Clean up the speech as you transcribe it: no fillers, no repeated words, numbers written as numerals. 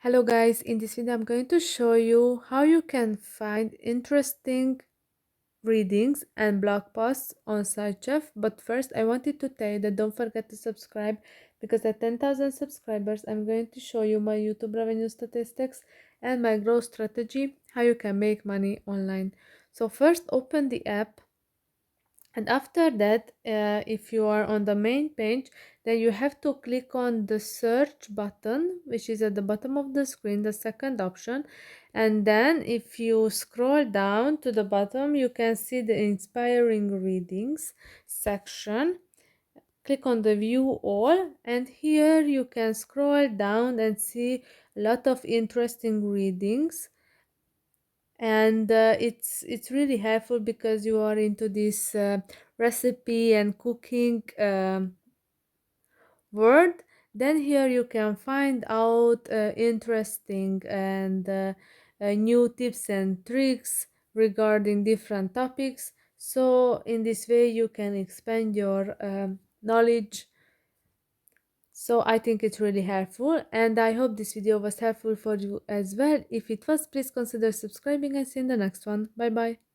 Hello guys, in this video I'm going to show you how you can find interesting readings and blog posts on SideChef. But first I wanted to tell you that don't forget to subscribe, because at 10,000 subscribers I'm going to show you my YouTube revenue statistics and my growth strategy, how you can make money online. So first open the app, and after that if you are on the main page, then you have to click on the search button, which is at the bottom of the screen, the second option. And then if you scroll down to the bottom, you can see the inspiring readings section. Click on the view all, and here you can scroll down and see a lot of interesting readings. And it's really helpful because you are into this recipe and cooking world. Then here you can find out interesting and new tips and tricks regarding different topics. So in this way you can expand your knowledge. So I think it's really helpful, and I hope this video was helpful for you as well. If it was, please consider subscribing and see you in the next one. Bye bye.